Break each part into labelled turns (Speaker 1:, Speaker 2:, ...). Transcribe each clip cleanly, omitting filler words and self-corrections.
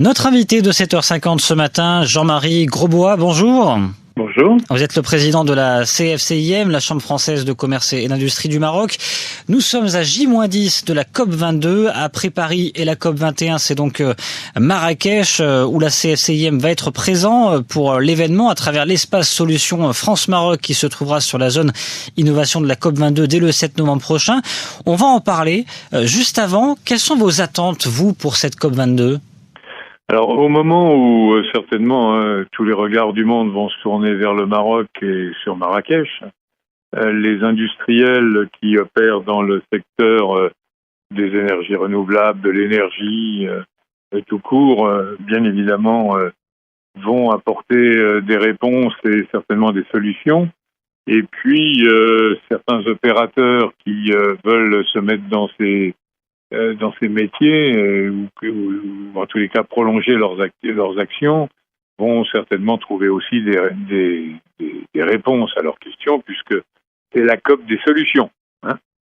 Speaker 1: Notre invité de 7h50 ce matin, Jean-Marie Grosbois, bonjour.
Speaker 2: Bonjour.
Speaker 1: Vous êtes le président de la CFCIM, la Chambre française de commerce et d'industrie du Maroc. Nous sommes à J-10 de la COP22. Après Paris et la COP21, c'est donc Marrakech où la CFCIM va être présent pour l'événement à travers l'espace solution France-Maroc qui se trouvera sur la zone innovation de la COP22 dès le 7 novembre prochain. On va en parler. Juste avant, quelles sont vos attentes, vous, pour cette COP22 ?
Speaker 2: Alors, au moment où certainement tous les regards du monde vont se tourner vers le Maroc et sur Marrakech, les industriels qui opèrent dans le secteur des énergies renouvelables, de l'énergie tout court, bien évidemment, vont apporter des réponses et certainement des solutions. Et puis, certains opérateurs qui veulent se mettre dans ces métiers ou en tous les cas prolonger leurs actions vont certainement trouver aussi des réponses à leurs questions puisque c'est la COP des solutions.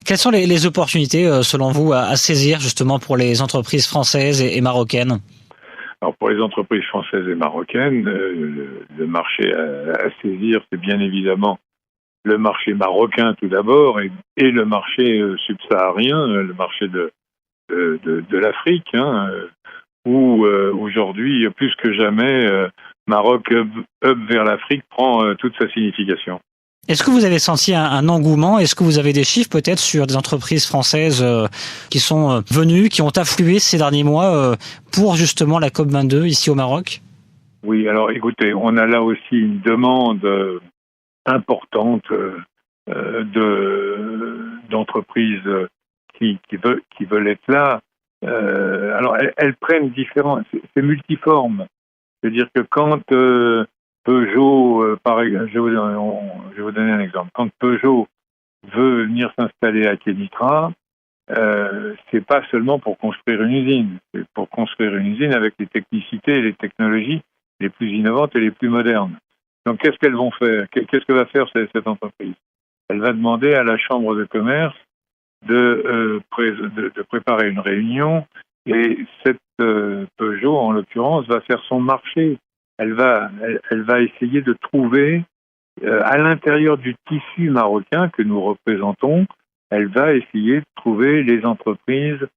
Speaker 1: Quelles sont les opportunités selon vous à saisir justement pour les entreprises françaises et marocaines ?
Speaker 2: Alors pour les entreprises françaises et marocaines, le marché à saisir, c'est bien évidemment le marché marocain tout d'abord et le marché subsaharien, le marché de l'Afrique, où aujourd'hui, plus que jamais, Maroc Hub vers l'Afrique prend toute sa signification.
Speaker 1: Est-ce que vous avez senti un engouement ? Est-ce que vous avez des chiffres peut-être sur des entreprises françaises qui sont venues, qui ont afflué ces derniers mois pour justement la COP22 ici au Maroc ?
Speaker 2: Oui, alors écoutez, on a là aussi une demande importante d'entreprises qui veulent être là. Alors, elles prennent différents... C'est multiforme. C'est-à-dire que quand Peugeot, par exemple, je vais vous donner un exemple. Quand Peugeot veut venir s'installer à Kénitra, c'est pas seulement pour construire une usine. C'est pour construire une usine avec les technicités et les technologies les plus innovantes et les plus modernes. Donc, qu'est-ce qu'elles vont faire ? Qu'est-ce que va faire cette entreprise ? Elle va demander à la Chambre de commerce de préparer une réunion et cette Peugeot, en l'occurrence, va faire son marché. Elle va essayer de trouver, à l'intérieur du tissu marocain que nous représentons, elle va essayer de trouver les entreprises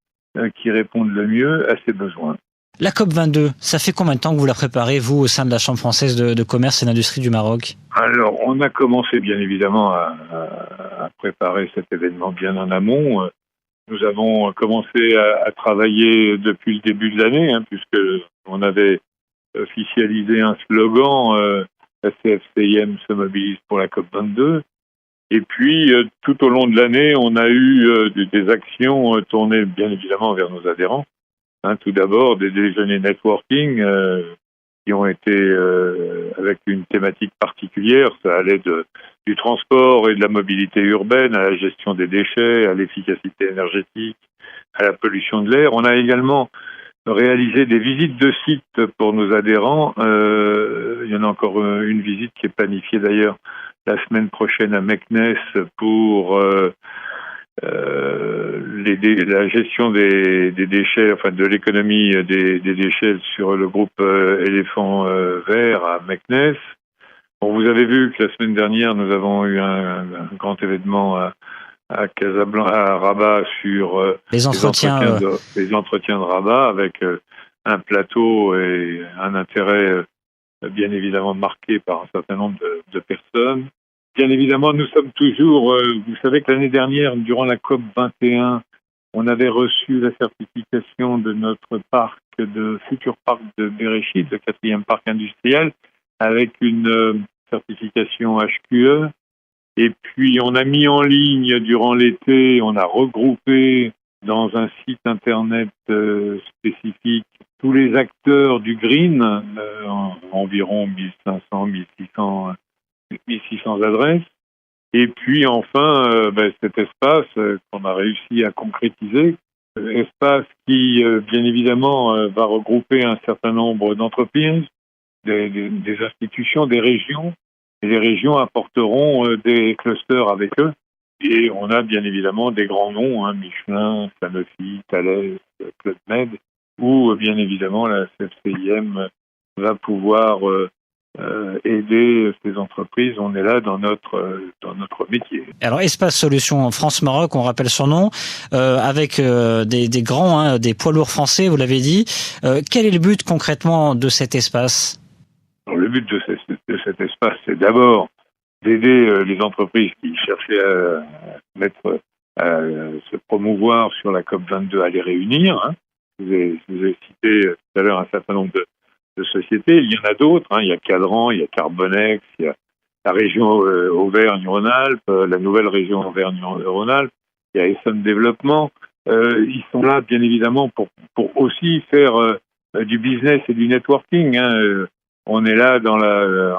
Speaker 2: qui répondent le mieux à ses besoins.
Speaker 1: La COP22, ça fait combien de temps que vous la préparez, vous, au sein de la Chambre française de commerce et d'industrie du Maroc ?
Speaker 2: Alors, on a commencé bien évidemment à préparer cet événement bien en amont. Nous avons commencé à travailler depuis le début de l'année, puisque on avait officialisé un slogan, la CFCIM se mobilise pour la COP22. Et puis, tout au long de l'année, on a eu des actions tournées bien évidemment vers nos adhérents. Tout d'abord, des déjeuners networking qui ont été avec une thématique particulière. Ça allait du transport et de la mobilité urbaine à la gestion des déchets, à l'efficacité énergétique, à la pollution de l'air. On a également réalisé des visites de sites pour nos adhérents. Il y en a encore une visite qui est planifiée d'ailleurs la semaine prochaine à Meknès pour la gestion des déchets, enfin de l'économie des déchets sur le groupe Éléphant Vert à Meknès. Bon, vous avez vu que la semaine dernière, nous avons eu un grand événement à Casablanca, à Rabat sur les entretiens de Rabat avec un plateau et un intérêt bien évidemment marqué par un certain nombre de personnes. Bien évidemment, nous sommes toujours... vous savez que l'année dernière, durant la COP 21, on avait reçu la certification de notre futur parc de Bereshit, le 4e parc industriel, avec une certification HQE. Et puis, on a mis en ligne durant l'été, on a regroupé dans un site internet spécifique tous les acteurs du green, environ 1500, 1600 adresses. Et puis enfin, cet espace qu'on a réussi à concrétiser, espace qui, bien évidemment, va regrouper un certain nombre d'entreprises, des institutions, des régions. Et les régions apporteront des clusters avec eux. Et on a bien évidemment des grands noms, Michelin, Sanofi, Thales, Club Med, où bien évidemment la CFCIM va pouvoir aider ces entreprises. On est là dans notre métier.
Speaker 1: Alors Espace Solutions France-Maroc, on rappelle son nom, avec des grands, des poids lourds français, vous l'avez dit. Quel est le but concrètement de cet espace ?
Speaker 2: Alors, le but de cet espace, c'est d'abord d'aider les entreprises qui cherchaient à se promouvoir sur la COP22 à les réunir. Hein. Je vous ai cité tout à l'heure un certain nombre de sociétés. Il y en a d'autres. Hein. Il y a Cadran, il y a Carbonex, il y a la région Auvergne-Rhône-Alpes, la nouvelle région Auvergne-Rhône-Alpes. Il y a Essonne Développement. Ils sont là, bien évidemment, pour aussi faire du business et du networking. Hein. On est là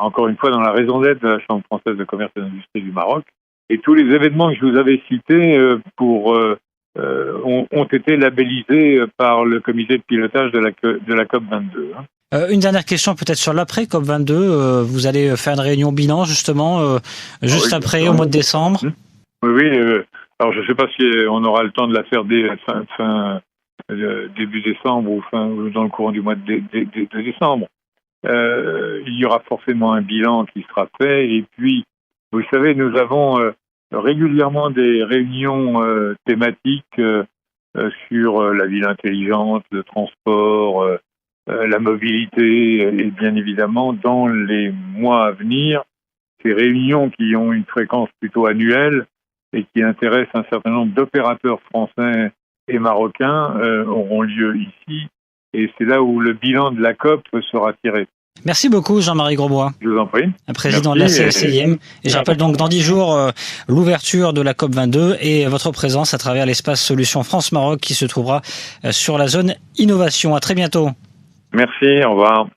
Speaker 2: encore une fois dans la raison d'être de la Chambre française de commerce et d'industrie du Maroc. Et tous les événements que je vous avais cités ont été labellisés par le comité de pilotage de la COP22. Hein.
Speaker 1: Une dernière question peut-être sur l'après COP22. Vous allez faire une réunion bilan justement juste après, au mois de décembre.
Speaker 2: Oui. Alors je ne sais pas si on aura le temps de la faire dès début décembre ou dans le courant du mois de décembre. Il y aura forcément un bilan qui sera fait. Et puis, vous savez, nous avons régulièrement des réunions thématiques sur la ville intelligente, le transport, la mobilité. Et bien évidemment, dans les mois à venir, ces réunions qui ont une fréquence plutôt annuelle et qui intéressent un certain nombre d'opérateurs français et marocains auront lieu ici. Et c'est là où le bilan de la COP sera tiré.
Speaker 1: Merci beaucoup Jean-Marie Grosbois.
Speaker 2: Je vous en prie.
Speaker 1: Président de la CFCIM. Et je rappelle donc dans 10 jours l'ouverture de la COP22 et votre présence à travers l'espace Solutions France-Maroc qui se trouvera sur la zone innovation. À très bientôt.
Speaker 2: Merci, au revoir.